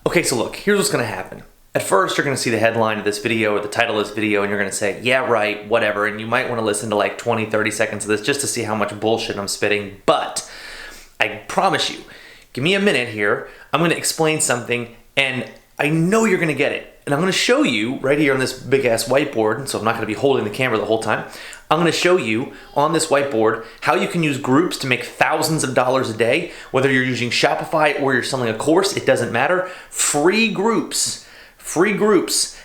Okay, so look, here's what's gonna happen. At first, you're gonna see the headline of this video or the title of this video and you're gonna say, yeah, right, whatever, and you might wanna listen to like 20, 30 seconds of this just to see how much bullshit I'm spitting, but I promise you, give me a minute here, I'm gonna explain something and I know you're gonna get it. And I'm gonna show you right here on this big ass whiteboard, so I'm not gonna be holding the camera the whole time. I'm gonna show you on this whiteboard how you can use groups to make thousands of dollars a day, whether you're using Shopify or you're selling a course, it doesn't matter. Free groups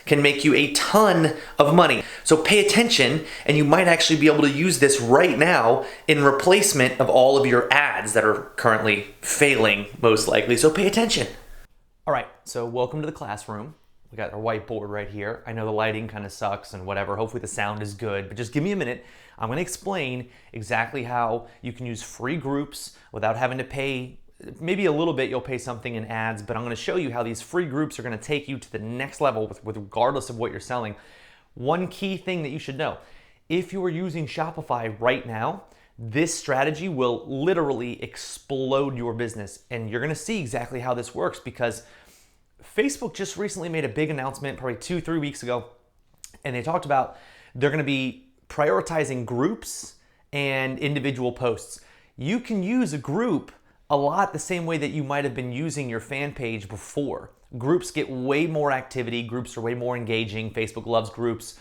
can make you a ton of money. So pay attention and you might actually be able to use this right now in replacement of all of your ads that are currently failing most likely. So pay attention. All right, so welcome to the classroom. We got our whiteboard right here. I know the lighting kind of sucks and whatever. Hopefully the sound is good, but just give me a minute. I'm gonna explain exactly how you can use free groups without having to pay. Maybe a little bit you'll pay something in ads, but I'm gonna show you how these free groups are gonna take you to the next level with regardless of what you're selling. One key thing that you should know, if you are using Shopify right now, this strategy will literally explode your business. And you're gonna see exactly how this works because Facebook just recently made a big announcement, probably 2-3 weeks ago, and they talked about they're gonna be prioritizing groups and individual posts. You can use a group a lot the same way that you might have been using your fan page before. Groups get way more activity, groups are way more engaging. Facebook loves groups.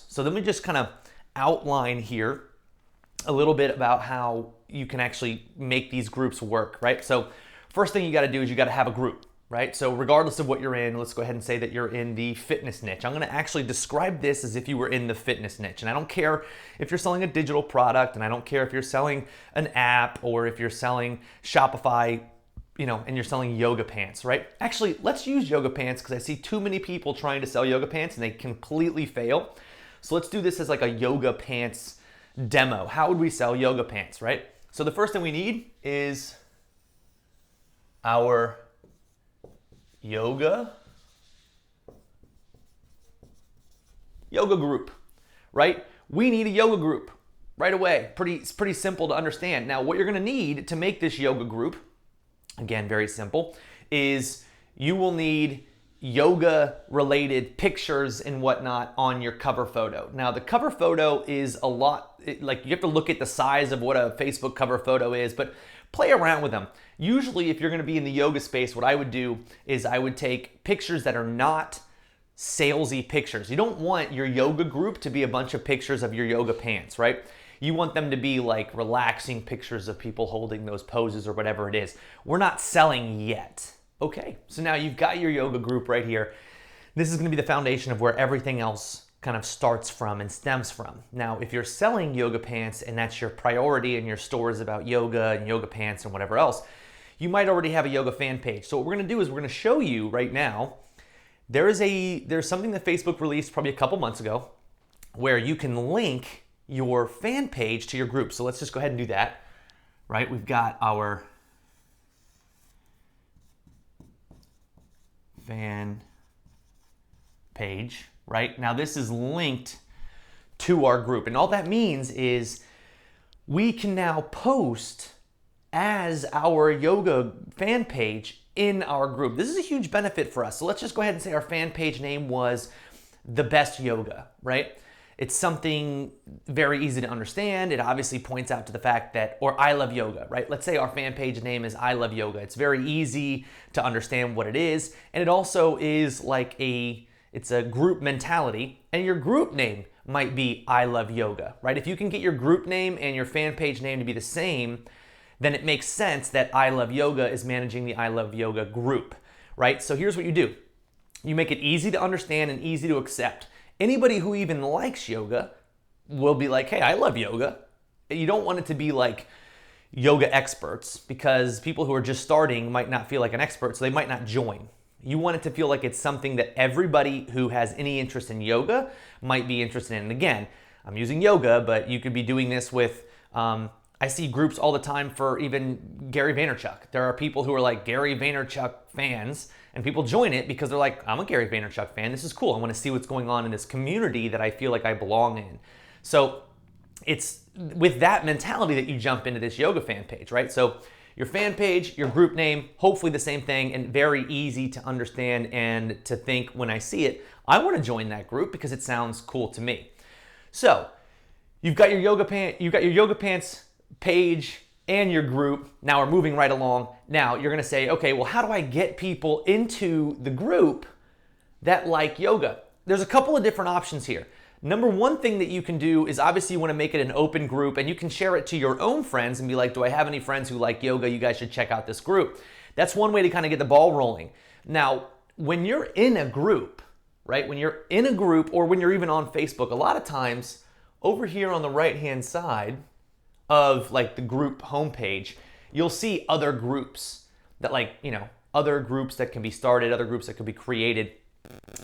So let me just kind of outline here a little bit about how you can actually make these groups work, right? So first thing you gotta do is you gotta have a group, right? So regardless of what you're in, let's go ahead and say that you're in the fitness niche. I'm gonna actually describe this as if you were in the fitness niche. And I don't care if you're selling a digital product, and I don't care if you're selling an app or if you're selling Shopify, and you're selling yoga pants, right? Actually, let's use yoga pants because I see too many people trying to sell yoga pants and they completely fail. So let's do this as like a yoga pants demo. How would we sell yoga pants, right? So the first thing we need is our yoga group, right? We need a yoga group right away. It's pretty simple to understand. Now, what you're gonna need to make this yoga group, again, very simple, is you will need yoga related pictures and whatnot on your cover photo. Now, the cover photo is a lot, you have to look at the size of what a Facebook cover photo is, but play around with them. Usually, if you're gonna be in the yoga space, what I would do is I would take pictures that are not salesy pictures. You don't want your yoga group to be a bunch of pictures of your yoga pants, right? You want them to be like relaxing pictures of people holding those poses or whatever it is. We're not selling yet. Okay, so now you've got your yoga group right here. This is gonna be the foundation of where everything else kind of starts from and stems from. Now, if you're selling yoga pants and that's your priority and your store is about yoga and yoga pants and whatever else, you might already have a yoga fan page. So what we're gonna do is we're gonna show you right now, there's something that Facebook released probably a couple months ago where you can link your fan page to your group. So let's just go ahead and do that, right? We've got our fan page, right? Now this is linked to our group. And all that means is we can now post as our yoga fan page in our group. This is a huge benefit for us. So let's just go ahead and say our fan page name was The Best Yoga, right? It's something very easy to understand. It obviously points out to the fact that, or I love yoga, right? Let's say our fan page name is I love yoga. It's very easy to understand what it is. And it also is like it's a group mentality, and your group name might be I love yoga, right? If you can get your group name and your fan page name to be the same, then it makes sense that I love yoga is managing the I love yoga group, right? So here's what you do. You make it easy to understand and easy to accept. Anybody who even likes yoga will be like, hey, I love yoga. You don't want it to be like yoga experts because people who are just starting might not feel like an expert, so they might not join. You want it to feel like it's something that everybody who has any interest in yoga might be interested in. And again, I'm using yoga, but you could be doing this with, I see groups all the time for even Gary Vaynerchuk. There are people who are like Gary Vaynerchuk fans, and people join it because they're like, I'm a Gary Vaynerchuk fan. This is cool. I want to see what's going on in this community that I feel like I belong in. So it's with that mentality that you jump into this yoga fan page, right? So your fan page, your group name, hopefully the same thing, and very easy to understand and to think when I see it, I want to join that group because it sounds cool to me. So you've got your yoga pants page and your group. Now we're moving right along. Now you're going to say, okay, well, how do I get people into the group that like yoga? There's a couple of different options here. Number one thing that you can do is obviously you want to make it an open group, and you can share it to your own friends and be like, do I have any friends who like yoga? You guys should check out this group. That's one way to kind of get the ball rolling. Now, when you're in a group, right? When you're in a group or when you're even on Facebook, a lot of times over here on the right-hand side of like the group homepage, you'll see other groups that other groups that can be started, other groups that could be created,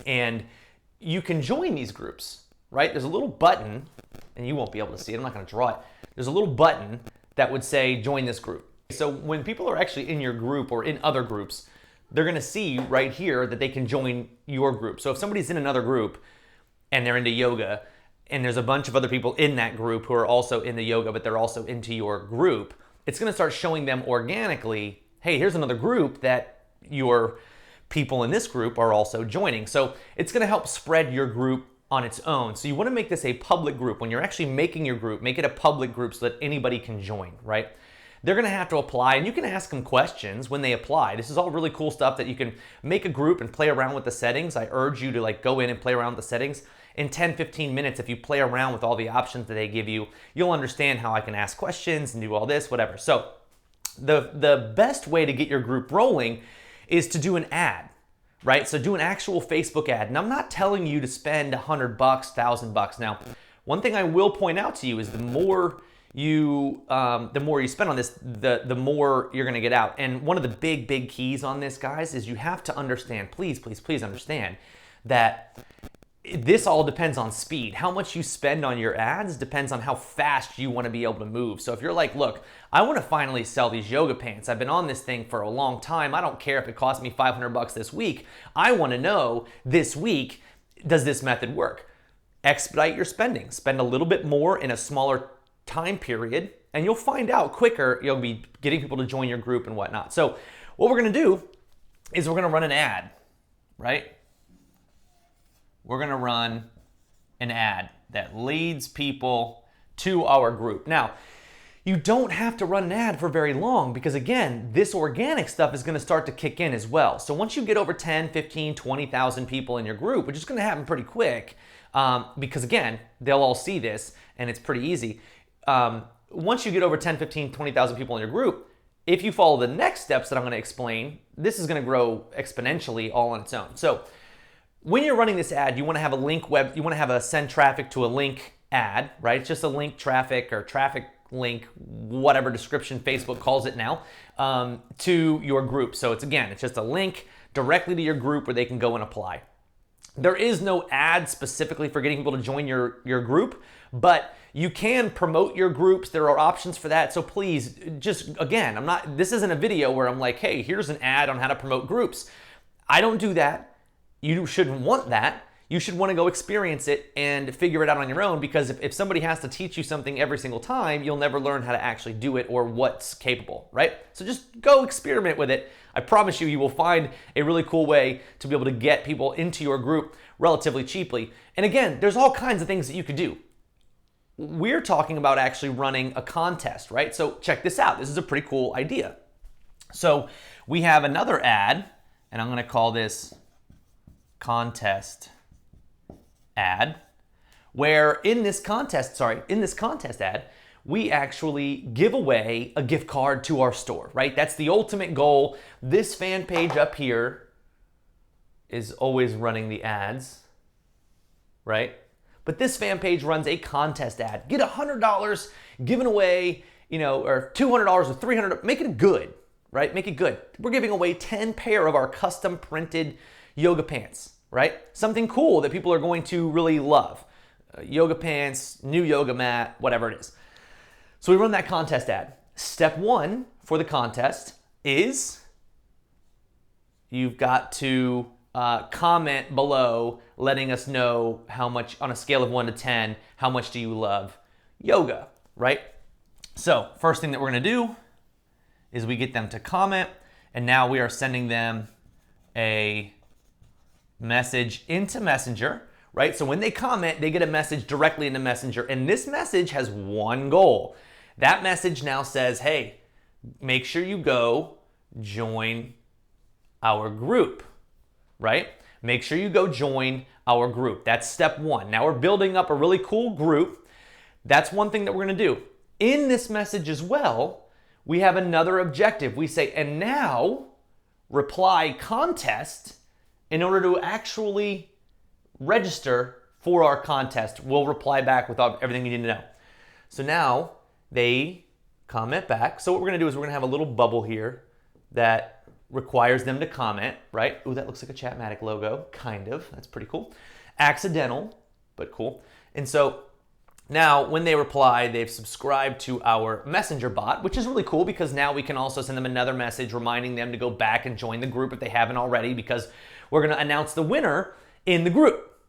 and you can join these groups, right? There's a little button, and you won't be able to see it. I'm not going to draw it. There's a little button that would say join this group. So when people are actually in your group or in other groups, they're going to see right here that they can join your group. So if somebody's in another group and they're into yoga, and there's a bunch of other people in that group who are also into yoga, but they're also into your group, it's going to start showing them organically, hey, here's another group that your people in this group are also joining. So it's going to help spread your group on its own. So you want to make this a public group. When you're actually making your group, make it a public group so that anybody can join, right? They're going to have to apply, and you can ask them questions when they apply. This is all really cool stuff that you can make a group and play around with the settings. I urge you to go in and play around with the settings. In 10-15 minutes, if you play around with all the options that they give you, you'll understand how I can ask questions and do all this, whatever. So the best way to get your group rolling is to do an ad, right? So do an actual Facebook ad. And I'm not telling you to spend $100, $1,000. Now, one thing I will point out to you is the more you spend on this, the more you're going to get out. And one of the big keys on this, guys, is you have to understand, please understand that this all depends on speed. How much you spend on your ads depends on how fast you want to be able to move. So if you're like, look, I want to finally sell these yoga pants. I've been on this thing for a long time. I don't care if it costs me $500 this week. I want to know this week, does this method work? Expedite your spending. Spend a little bit more in a smaller time period, and you'll find out quicker. You'll be getting people to join your group and whatnot. So what we're going to do is we're going to run an ad, right? We're going to run an ad that leads people to our group. Now, you don't have to run an ad for very long because, again, this organic stuff is going to start to kick in as well. So once you get over 10, 15, 20,000 people in your group, which is going to happen pretty quick because, again, they'll all see this and it's pretty easy. Once you get over 10, 15, 20,000 people in your group, if you follow the next steps that I'm going to explain, this is going to grow exponentially all on its own. So when you're running this ad, you want to have you want to have a send traffic to a link ad, right? It's just a link traffic or traffic link, whatever description Facebook calls it now, to your group. So it's just a link directly to your group where they can go and apply. There is no ad specifically for getting people to join your group, but you can promote your groups. There are options for that. So please, this isn't a video where I'm like, hey, here's an ad on how to promote groups. I don't do that. You shouldn't want that. You should want to go experience it and figure it out on your own, because if somebody has to teach you something every single time, you'll never learn how to actually do it or what's capable, right? So just go experiment with it. I promise you will find a really cool way to be able to get people into your group relatively cheaply. And again, there's all kinds of things that you could do. We're talking about actually running a contest, right? So check this out. This is a pretty cool idea. So we have another ad, and I'm going to call this contest ad, where in this contest ad, we actually give away a gift card to our store, right? That's the ultimate goal. This fan page up here is always running the ads, right? But this fan page runs a contest ad. Get $100 given away, or $200 or $300. Make it good, right? Make it good. We're giving away 10 pair of our custom printed yoga pants, right? Something cool that people are going to really love. Yoga pants, new yoga mat, whatever it is. So we run that contest ad. Step one for the contest is you've got to comment below letting us know how much, on a scale of 1 to 10, how much do you love yoga, right? So first thing that we're going to do is we get them to comment, and now we are sending them a message into Messenger, right? So when they comment, they get a message directly into Messenger, and this message has one goal. That message now says, hey, make sure you go join our group, right? Make sure you go join our group. That's step one. Now we're building up a really cool group. That's one thing that we're gonna do. In this message as well, we have another objective. We say, and now reply contest in order to actually register for our contest. We'll reply back with everything you need to know. So now they comment back. So what we're gonna do is we're gonna have a little bubble here that requires them to comment, right? Ooh, that looks like a Chatmatic logo, kind of. That's pretty cool. Accidental, but cool. And so now when they reply, they've subscribed to our Messenger bot, which is really cool because now we can also send them another message reminding them to go back and join the group if they haven't already, because we're gonna announce the winner in the group,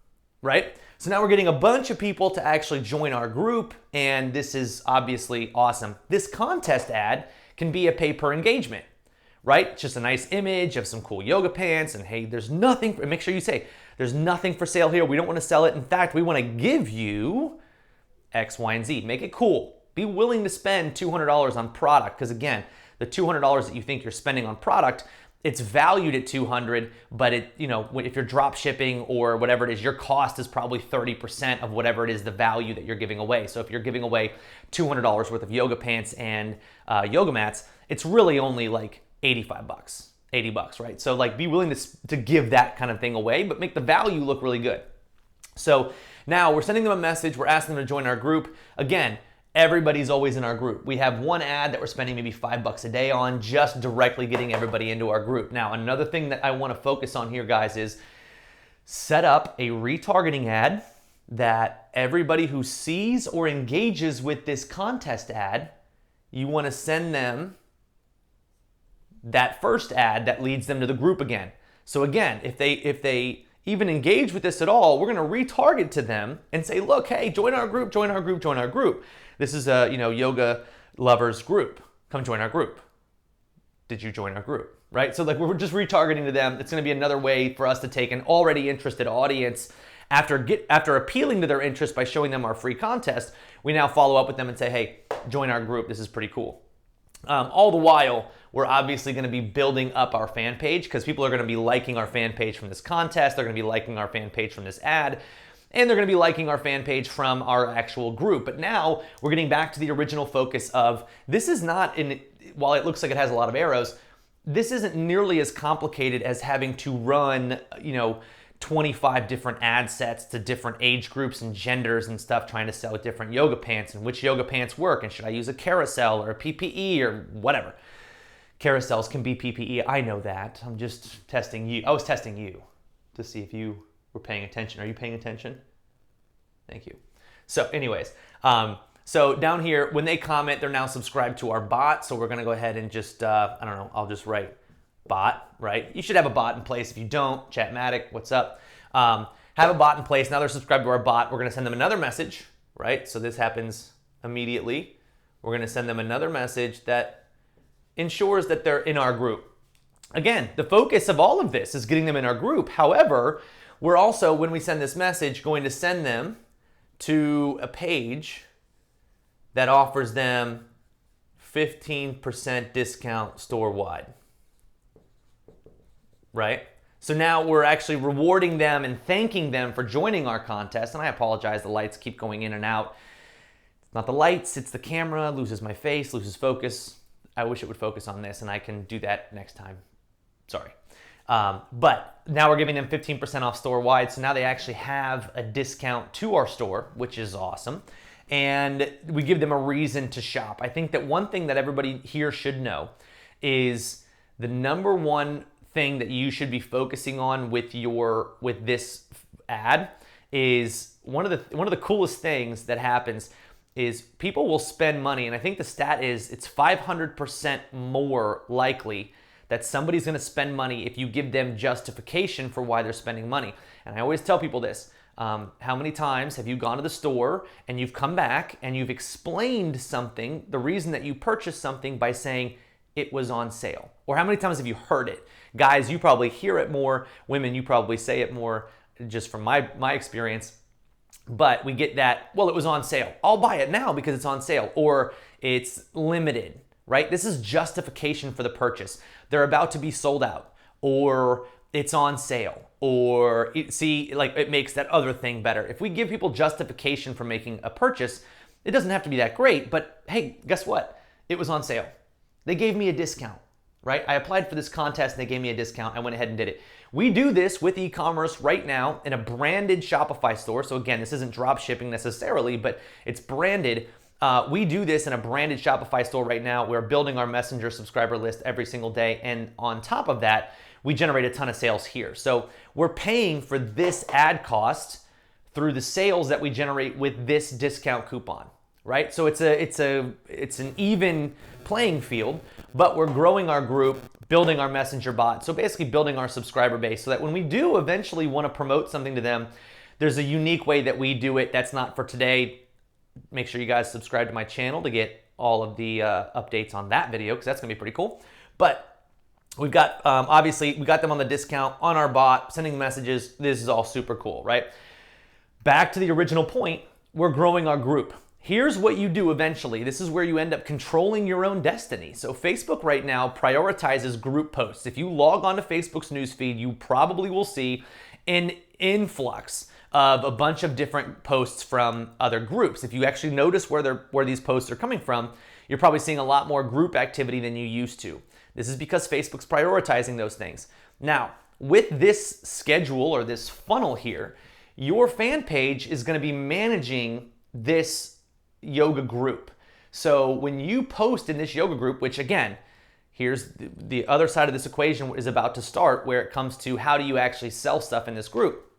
right? So now we're getting a bunch of people to actually join our group, and this is obviously awesome. This contest ad can be a pay per engagement, right? It's just a nice image of some cool yoga pants, and hey, there's nothing, make sure you say, there's nothing for sale here. We don't want to sell it. In fact, we want to give you X, Y, and Z. Make it cool. Be willing to spend $200 on product, because again, the $200 that you think you're spending on product, it's valued at $200, but it, you know, if you're drop shipping or whatever it is, your cost is probably 30% of whatever it is the value that you're giving away. So if you're giving away $200 worth of yoga pants and yoga mats, it's really only like 85 bucks, 80 bucks, right? So like be willing to give that kind of thing away, but make the value look really good. So now we're sending them a message. We're asking them to join our group. Again, everybody's always in our group. We have one ad that we're spending maybe $5 a day on, just directly getting everybody into our group. Now, another thing that I want to focus on here, guys, is set up a retargeting ad that everybody who sees or engages with this contest ad, you want to send them that first ad that leads them to the group again. So again, if they even engage with this at all, we're going to retarget to them and say, look, hey, join our group, join our group, join our group. This is a yoga lovers group. Come join our group. Did you join our group? Right? So like we're just retargeting to them. It's going to be another way for us to take an already interested audience. After appealing to their interest by showing them our free contest, we now follow up with them and say, hey, join our group. This is pretty cool. All the while, we're obviously going to be building up our fan page, because people are going to be liking our fan page from this contest. They're going to be liking our fan page from this ad, and they're going to be liking our fan page from our actual group. But now we're getting back to the original focus of this is not, while it looks like it has a lot of arrows, this isn't nearly as complicated as having to run, 25 different ad sets to different age groups and genders and stuff, trying to sell different yoga pants and which yoga pants work, and should I use a carousel or a PPE or whatever. Carousels can be PPE, I know that. I'm just testing you. I was testing you to see if you were paying attention. Are you paying attention? Thank you. So anyways, so down here, when they comment, they're now subscribed to our bot. So we're gonna go ahead and just, I'll just write bot, right? You should have a bot in place. If you don't, Chatmatic, what's up? Have a bot in place. Now they're subscribed to our bot. We're gonna send them another message, right? So this happens immediately. We're gonna send them another message that ensures that they're in our group. Again, the focus of all of this is getting them in our group. However, we're also, when we send this message, going to send them to a page that offers them 15% discount store-wide, right? So now we're actually rewarding them and thanking them for joining our contest. And I apologize, the lights keep going in and out. It's not the lights, it's the camera, loses my face, loses focus. I wish it would focus on this, and I can do that next time. Sorry. But now we're giving them 15% off store-wide, so now they actually have a discount to our store, which is awesome. And we give them a reason to shop. I think that one thing that everybody here should know is the number one thing that you should be focusing on with this ad is one of the coolest things that happens is people will spend money, and I think the stat is it's 500% more likely that somebody's gonna spend money if you give them justification for why they're spending money. And I always tell people this, how many times have you gone to the store and you've come back and you've explained something, the reason that you purchased something by saying, it was on sale? Or how many times have you heard it? Guys, you probably hear it more. Women, you probably say it more, just from my experience. But we get that, well, it was on sale. I'll buy it now because it's on sale. Or it's limited, right? This is justification for the purchase. They're about to be sold out. Or it's on sale. Or see, like, it makes that other thing better. If we give people justification for making a purchase, it doesn't have to be that great, but hey, guess what? It was on sale. They gave me a discount, right? I applied for this contest and they gave me a discount. I went ahead and did it. We do this with e-commerce right now in a branded Shopify store. So again, this isn't drop shipping necessarily, but it's branded. We do this in a branded Shopify store right now. We're building our Messenger subscriber list every single day. And on top of that, we generate a ton of sales here. So we're paying for this ad cost through the sales that we generate with this discount coupon, right? So it's an even playing field, but we're growing our group, building our messenger bot. So basically building our subscriber base so that when we do eventually want to promote something to them, there's a unique way that we do it. That's not for today. Make sure you guys subscribe to my channel to get all of the updates on that video, because that's gonna be pretty cool. But we've got, obviously, we got them on the discount on our bot, sending messages. This is all super cool, right? Back to the original point, we're growing our group. Here's what you do eventually. This is where you end up controlling your own destiny. So Facebook right now prioritizes group posts. If you log on to Facebook's newsfeed, you probably will see an influx of a bunch of different posts from other groups. If you actually notice where these posts are coming from, you're probably seeing a lot more group activity than you used to. This is because Facebook's prioritizing those things. Now, with this schedule or this funnel here, your fan page is going to be managing this yoga group. So when you post in this yoga group, which again, here's the other side of this equation is about to start, where it comes to how do you actually sell stuff in this group.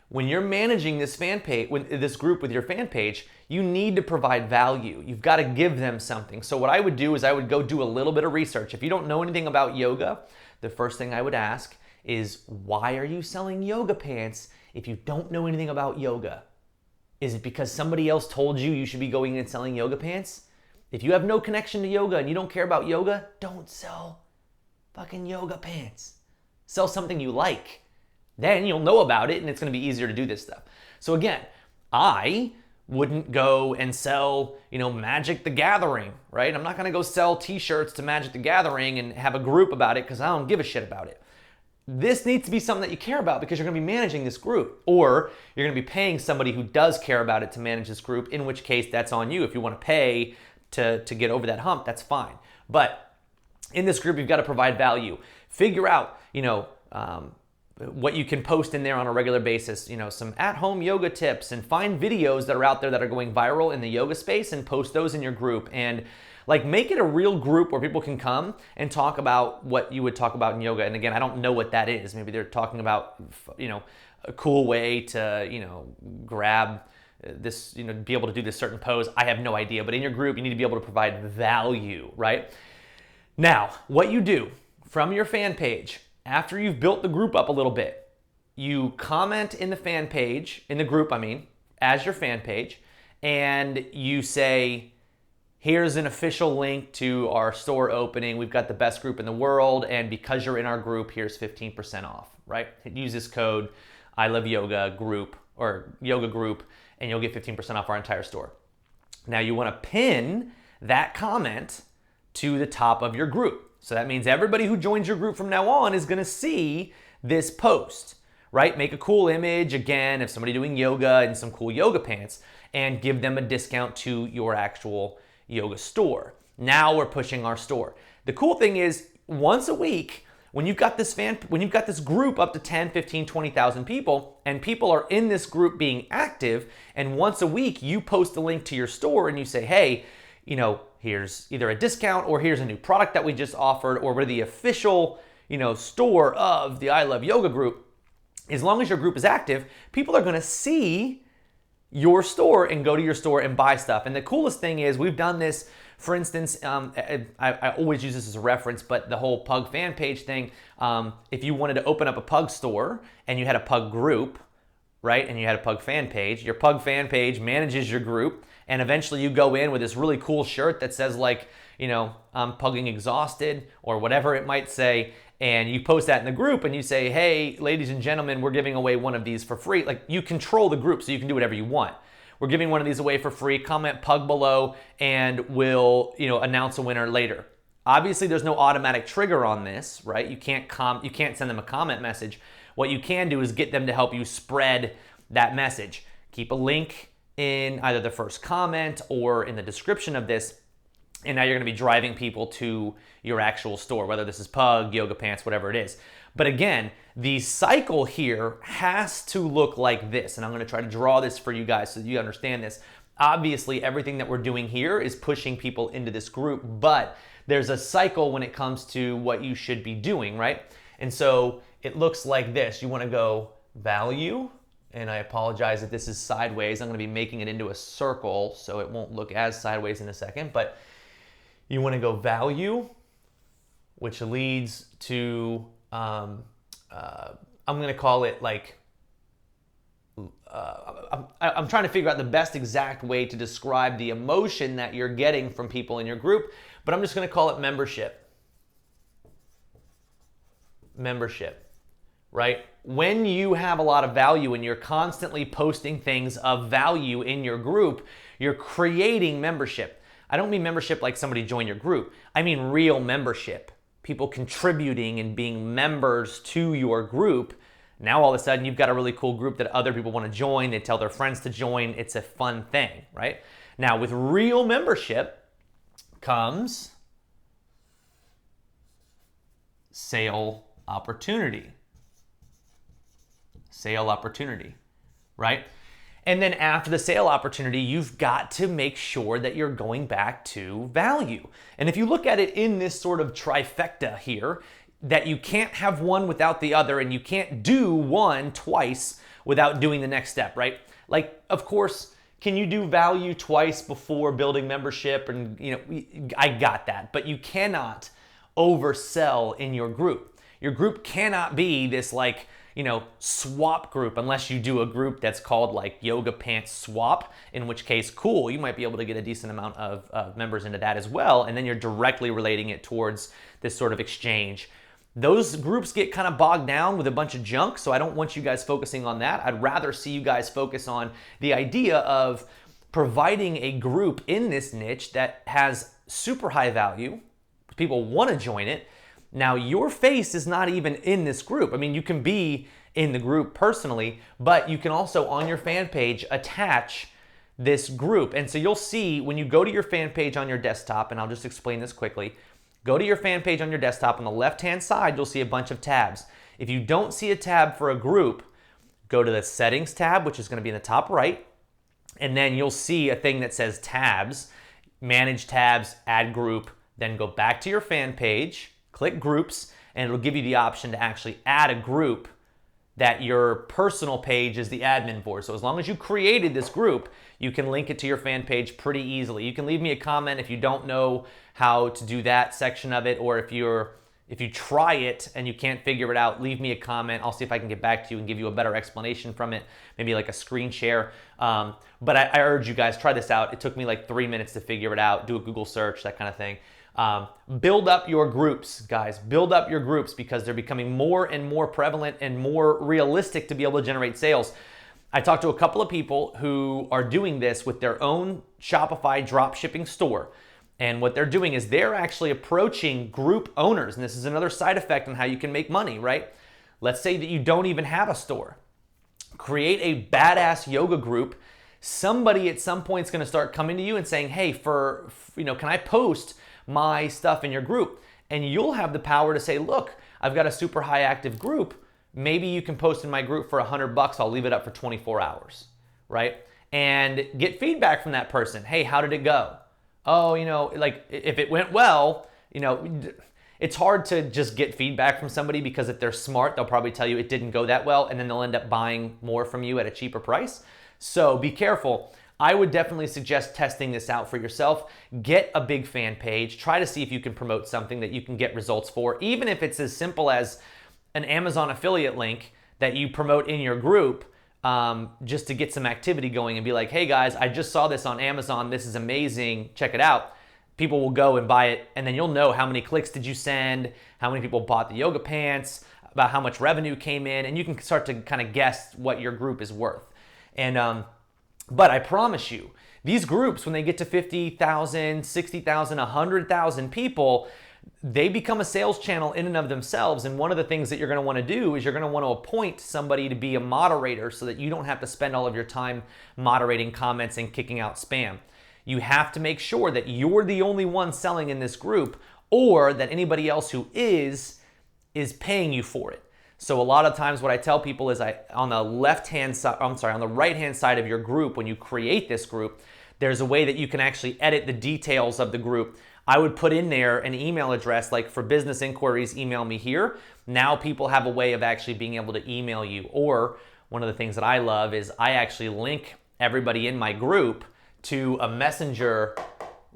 When you're managing this fan page, this group with your fan page, you need to provide value. You've got to give them something. So what I would do is I would go do a little bit of research. If you don't know anything about yoga, the first thing I would ask is, why are you selling yoga pants if you don't know anything about yoga? Is it because somebody else told you you should be going and selling yoga pants? If you have no connection to yoga and you don't care about yoga, don't sell fucking yoga pants. Sell something you like. Then you'll know about it and it's going to be easier to do this stuff. So again, I wouldn't go and sell, Magic the Gathering, right? I'm not going to go sell t-shirts to Magic the Gathering and have a group about it because I don't give a shit about it. This needs to be something that you care about because you're going to be managing this group, or you're going to be paying somebody who does care about it to manage this group, in which case that's on you. If you want to pay to get over that hump, that's fine. But in this group, you've got to provide value. Figure out, what you can post in there on a regular basis, some at-home yoga tips, and find videos that are out there that are going viral in the yoga space and post those in your group. And make it a real group where people can come and talk about what you would talk about in yoga. And again, I don't know what that is. Maybe they're talking about, a cool way to, grab this, be able to do this certain pose. I have no idea. But in your group, you need to be able to provide value, right? Now, what you do from your fan page, after you've built the group up a little bit, you comment in the fan page, in the group, as your fan page, and you say, here's an official link to our store opening. We've got the best group in the world, and because you're in our group, here's 15% off, right? Use this code, I love yoga group, or yoga group, and you'll get 15% off our entire store. Now you want to pin that comment to the top of your group. So that means everybody who joins your group from now on is going to see this post, right? Make a cool image, again, of somebody doing yoga in some cool yoga pants, and give them a discount to your actual yoga store. Now we're pushing our store. The cool thing is, once a week, when you've got this group up to 10, 15, 20,000 people, and people are in this group being active, and once a week you post a link to your store and you say, hey, here's either a discount or here's a new product that we just offered, or we're the official, store of the I Love Yoga group. As long as your group is active, people are going to see your store and go to your store and buy stuff. And the coolest thing is, we've done this, for instance, I always use this as a reference, but the whole Pug fan page thing, if you wanted to open up a Pug store and you had a Pug group, right, and you had a Pug fan page, your Pug fan page manages your group, and eventually you go in with this really cool shirt that says I'm pugging exhausted or whatever it might say, and you post that in the group and you say, hey, ladies and gentlemen, we're giving away one of these for free. Like, you control the group so you can do whatever you want. We're giving one of these away for free. Comment pug below and we'll, announce a winner later. Obviously, there's no automatic trigger on this, right? You can't send them a comment message. What you can do is get them to help you spread that message. Keep a link in either the first comment or in the description of this, and now you're going to be driving people to your actual store, whether this is Pug, Yoga Pants, whatever it is. But again, the cycle here has to look like this, and I'm going to try to draw this for you guys so that you understand this. Obviously, everything that we're doing here is pushing people into this group, but there's a cycle when it comes to what you should be doing, right? And so it looks like this. You want to go value, and I apologize if this is sideways. I'm going to be making it into a circle, so it won't look as sideways in a second, but you want to go value, which leads to, I'm going to call it like, I'm trying to figure out the best exact way to describe the emotion that you're getting from people in your group, but I'm just going to call it membership. Membership, right? When you have a lot of value and you're constantly posting things of value in your group, you're creating membership. I don't mean membership like somebody joined your group. I mean real membership. People contributing and being members to your group. Now all of a sudden you've got a really cool group that other people want to join. They tell their friends to join. It's a fun thing, right? Now with real membership comes sale opportunity. Sale opportunity, right? And then after the sale opportunity, you've got to make sure that you're going back to value. And if you look at it in this sort of trifecta here, that you can't have one without the other, and you can't do one twice without doing the next step, right? Like, of course, can you do value twice before building membership? And, I got that, but you cannot oversell in your group. Your group cannot be this swap group unless you do a group that's called like Yoga Pants Swap, in which case, cool, you might be able to get a decent amount of members into that as well. And then you're directly relating it towards this sort of exchange. Those groups get kind of bogged down with a bunch of junk, so I don't want you guys focusing on that. I'd rather see you guys focus on the idea of providing a group in this niche that has super high value. People want to join it. Now, your face is not even in this group. I mean, you can be in the group personally, but you can also on your fan page attach this group. And so you'll see when you go to your fan page on your desktop, and I'll just explain this quickly. Go to your fan page on your desktop. On the left-hand side, you'll see a bunch of tabs. If you don't see a tab for a group, go to the Settings tab, which is going to be in the top right, and then you'll see a thing that says Tabs, Manage Tabs, Add Group, then go back to your fan page, click Groups, and it'll give you the option to actually add a group that your personal page is the admin for. So as long as you created this group, you can link it to your fan page pretty easily. You can leave me a comment if you don't know how to do that section of it, or if you try it and you can't figure it out, leave me a comment. I'll see if I can get back to you and give you a better explanation from it, maybe like a screen share. But I urge you guys, try this out. It took me like 3 minutes to figure it out. Do a Google search, that kind of thing. Build up your groups, guys. Build up your groups because they're becoming more and more prevalent and more realistic to be able to generate sales. I talked to a couple of people who are doing this with their own Shopify drop shipping store. And what they're doing is they're actually approaching group owners. And this is another side effect on how you can make money, right? Let's say that you don't even have a store. Create a badass yoga group. Somebody at some point is going to start coming to you and saying, hey, can I post my stuff in your group? And you'll have the power to say, look, I've got a super high active group. Maybe you can post in my group for $100. I'll leave it up for 24 hours, right? And get feedback from that person. Hey, how did it go? Oh, if it went well, it's hard to just get feedback from somebody because if they're smart, they'll probably tell you it didn't go that well, and then they'll end up buying more from you at a cheaper price. So be careful. I would definitely suggest testing this out for yourself. Get a big fan page. Try to see if you can promote something that you can get results for, even if it's as simple as an Amazon affiliate link that you promote in your group, just to get some activity going and be like, hey guys, I just saw this on Amazon. This is amazing. Check it out. people will go and buy it, and then you'll know how many clicks did you send, how many people bought the yoga pants, about how much revenue came in, and you can start to kind of guess what your group is worth. And but I promise you, these groups, when they get to 50,000, 60,000, 100,000 people, they become a sales channel in and of themselves. And one of the things that you're going to want to do is you're going to want to appoint somebody to be a moderator so that you don't have to spend all of your time moderating comments and kicking out spam. You have to make sure that you're the only one selling in this group, or that anybody else who is paying you for it. So a lot of times what I tell people is on the right-hand side of your group, when you create this group, there's a way that you can actually edit the details of the group. I would put in there an email address, like for business inquiries, email me here. Now people have a way of actually being able to email you. Or one of the things that I love is I actually link everybody in my group to a messenger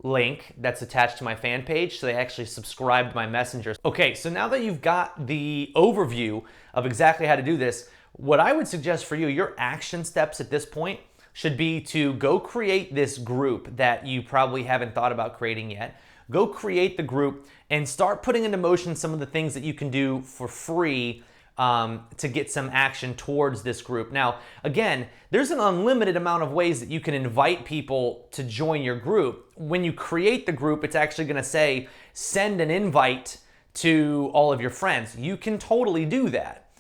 link that's attached to my fan page, so they actually subscribe to my messenger. Okay, so now that you've got the overview of exactly how to do this, what I would suggest for you, your action steps at this point should be to go create this group that you probably haven't thought about creating yet. Go create the group and start putting into motion some of the things that you can do for free to get some action towards this group. Now, again, there's an unlimited amount of ways that you can invite people to join your group. When you create the group, it's actually going to say, send an invite to all of your friends. You can totally do that.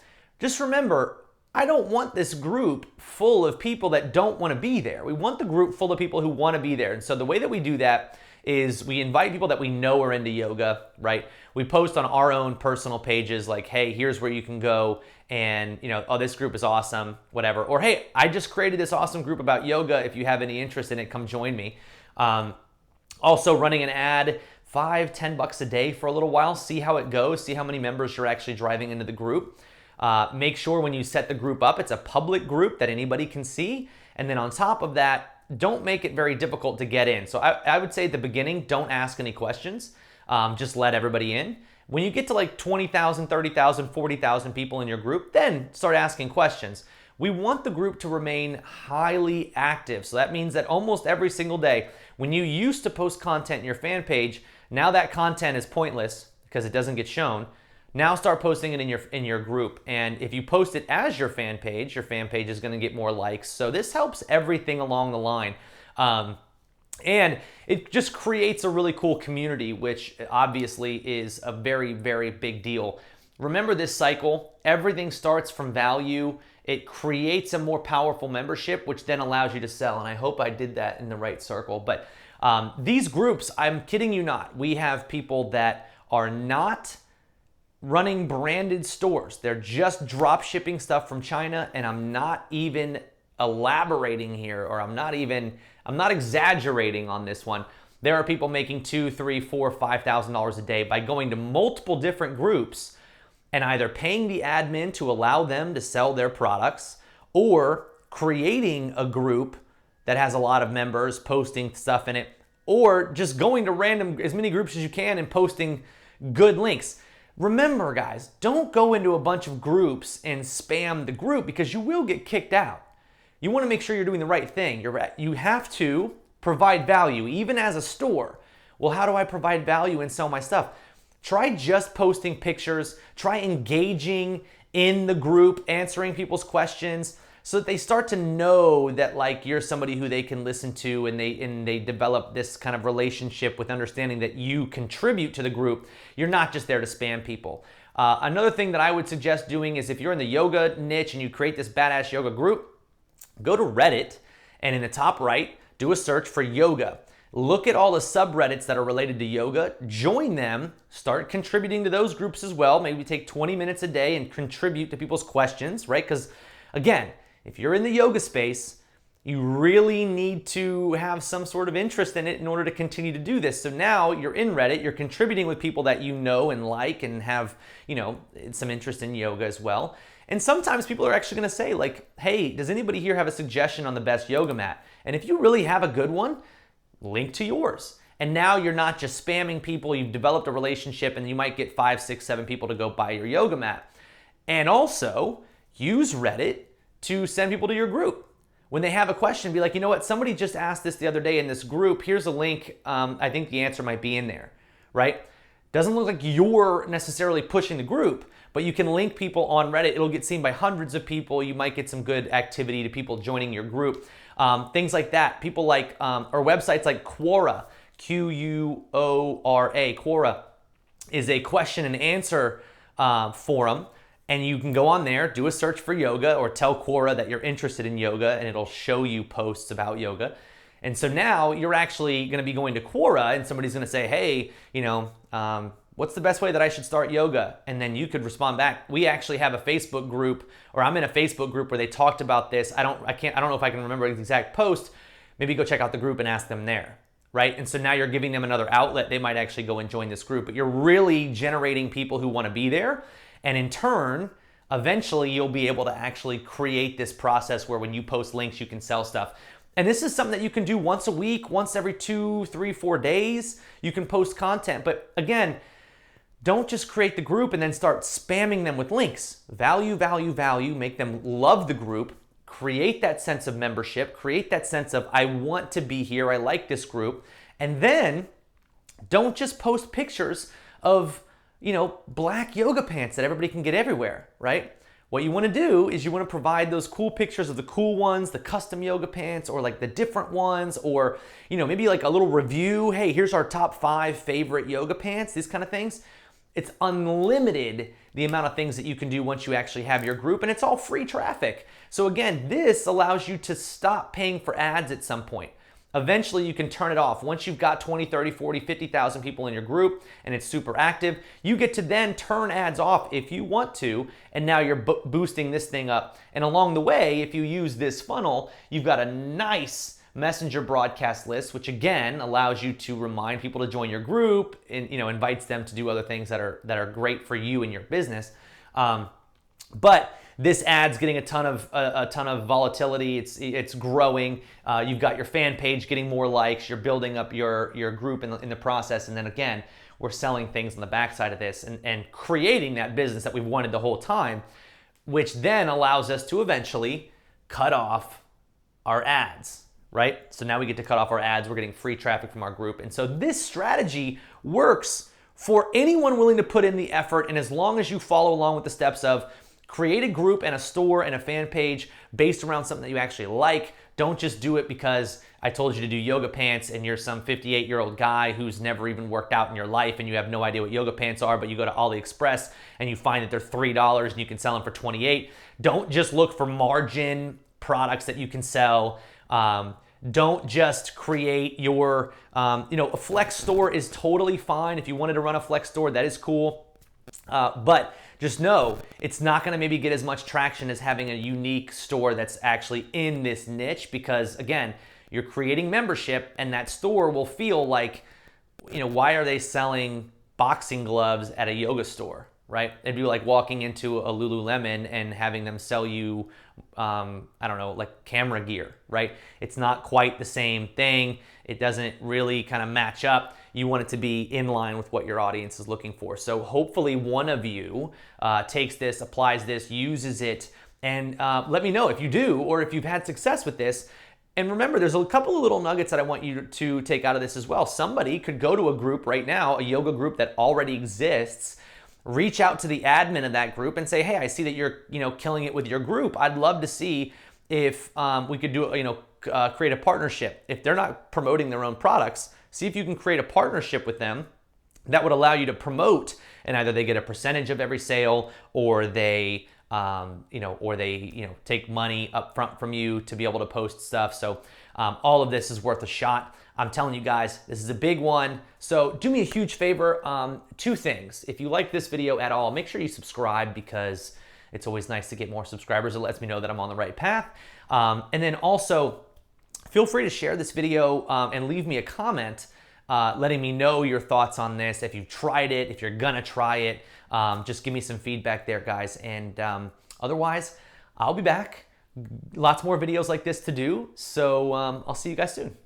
Just remember, I don't want this group full of people that don't want to be there. We want the group full of people who want to be there. And so the way that we do that is we invite people that we know are into yoga, right? We post on our own personal pages like, hey, here's where you can go, and oh, this group is awesome, whatever. Or hey, I just created this awesome group about yoga. If you have any interest in it, come join me. Also running an ad, $5-10 a day for a little while, see how it goes, see how many members you're actually driving into the group. Make sure when you set the group up, it's a public group that anybody can see. And then on top of that, don't make it very difficult to get in. So I would say at the beginning, don't ask any questions. Just let everybody in. When you get to like 20,000, 30,000, 40,000 people in your group, then start asking questions. We want the group to remain highly active. So that means that almost every single day, when you used to post content in your fan page, now that content is pointless because it doesn't get shown. Now start posting it in your group. And if you post it as your fan page is going to get more likes. So this helps everything along the line. And it just creates a really cool community, which obviously is a very, very big deal. Remember this cycle, everything starts from value. It creates a more powerful membership, which then allows you to sell. And I hope I did that in the right circle. But these groups, I'm kidding you not, we have people that are not running branded stores. They're just drop shipping stuff from China, and I'm not even elaborating here, or I'm not exaggerating on this one. There are people making $2,000, $3,000, $4,000, $5,000 a day by going to multiple different groups and either paying the admin to allow them to sell their products, or creating a group that has a lot of members posting stuff in it, or just going to as many groups as you can and posting good links. Remember, guys, don't go into a bunch of groups and spam the group, because you will get kicked out. You want to make sure you're doing the right thing. You have to provide value, even as a store. Well, how do I provide value and sell my stuff? Try just posting pictures. Try engaging in the group, answering people's questions, so that they start to know that like you're somebody who they can listen to, and they develop this kind of relationship with understanding that you contribute to the group. You're not just there to spam people. Another thing that I would suggest doing is, if you're in the yoga niche and you create this badass yoga group, go to Reddit, and in the top right, do a search for yoga. Look at all the subreddits that are related to yoga, join them, start contributing to those groups as well. Maybe take 20 minutes a day and contribute to people's questions, right? Because again, if you're in the yoga space, you really need to have some sort of interest in it in order to continue to do this. So now you're in Reddit, you're contributing with people that you know and like and have, some interest in yoga as well. And sometimes people are actually going to say like, hey, does anybody here have a suggestion on the best yoga mat? And if you really have a good one, link to yours. And now you're not just spamming people, you've developed a relationship, and you might get 5, 6, 7 people to go buy your yoga mat. And also use Reddit to send people to your group. When they have a question, be like, you know what, somebody just asked this the other day in this group. Here's a link. I think the answer might be in there, right? Doesn't look like you're necessarily pushing the group, but you can link people on Reddit. It'll get seen by hundreds of people. You might get some good activity to people joining your group. Things like that. People like, or websites like Quora, Quora. Quora is a question and answer forum. And you can go on there, do a search for yoga, or tell Quora that you're interested in yoga, and it'll show you posts about yoga. And so now you're actually going to be going to Quora, and somebody's going to say, hey, what's the best way that I should start yoga? And then you could respond back. We actually have a Facebook group, or I'm in a Facebook group where they talked about this. I don't know if I can remember the exact post. Maybe go check out the group and ask them there, right? And so now you're giving them another outlet. They might actually go and join this group, but you're really generating people who want to be there. And in turn, eventually you'll be able to actually create this process where when you post links, you can sell stuff. And this is something that you can do once a week, once every 2, 3, 4 days. You can post content. But again, don't just create the group and then start spamming them with links. Value, value, value. Make them love the group. Create that sense of membership. Create that sense of, I want to be here. I like this group. And then don't just post pictures of black yoga pants that everybody can get everywhere, right? What you want to do is you want to provide those cool pictures of the cool ones, the custom yoga pants, or like the different ones, or, maybe like a little review. Hey, here's our top 5 favorite yoga pants, these kind of things. It's unlimited the amount of things that you can do once you actually have your group, and it's all free traffic. So again, this allows you to stop paying for ads at some point. Eventually, you can turn it off. Once you've got 20, 30, 40, 50,000 people in your group and it's super active, you get to then turn ads off if you want to, and now you're boosting this thing up. And along the way, if you use this funnel, you've got a nice messenger broadcast list, which again allows you to remind people to join your group and invites them to do other things that are great for you and your business. But this ad's getting a ton of volatility. It's growing. You've got your fan page getting more likes. You're building up your group in the process. And then again, we're selling things on the backside of this and creating that business that we've wanted the whole time, which then allows us to eventually cut off our ads, right? So now we get to cut off our ads. We're getting free traffic from our group. And so this strategy works for anyone willing to put in the effort. And as long as you follow along with the steps of create a group and a store and a fan page based around something that you actually like. Don't just do it because I told you to do yoga pants and you're some 58-year-old guy who's never even worked out in your life and you have no idea what yoga pants are, but you go to AliExpress and you find that they're $3 and you can sell them for $28. Don't just look for margin products that you can sell. Don't just create your, a flex store is totally fine. If you wanted to run a flex store, that is cool. But just know it's not going to maybe get as much traction as having a unique store that's actually in this niche, because again, you're creating membership and that store will feel like, why are they selling boxing gloves at a yoga store, right? It'd be like walking into a Lululemon and having them sell you, like camera gear, right? It's not quite the same thing. It doesn't really kind of match up. You want it to be in line with what your audience is looking for. So hopefully one of you takes this, applies this, uses it, and let me know if you do or if you've had success with this. And remember, there's a couple of little nuggets that I want you to take out of this as well. Somebody could go to a group right now, a yoga group that already exists, reach out to the admin of that group and say, hey, I see that you're killing it with your group. I'd love to see if we could do create a partnership. If they're not promoting their own products, see if you can create a partnership with them that would allow you to promote, and either they get a percentage of every sale or they take money up front from you to be able to post stuff. So all of this is worth a shot. I'm telling you guys, this is a big one. So do me a huge favor. 2 things. If you like this video at all, make sure you subscribe, because it's always nice to get more subscribers. It lets me know that I'm on the right path. And then also, feel free to share this video and leave me a comment letting me know your thoughts on this. If you've tried it, if you're gonna try it, just give me some feedback there, guys. And otherwise, I'll be back. Lots more videos like this to do. So I'll see you guys soon.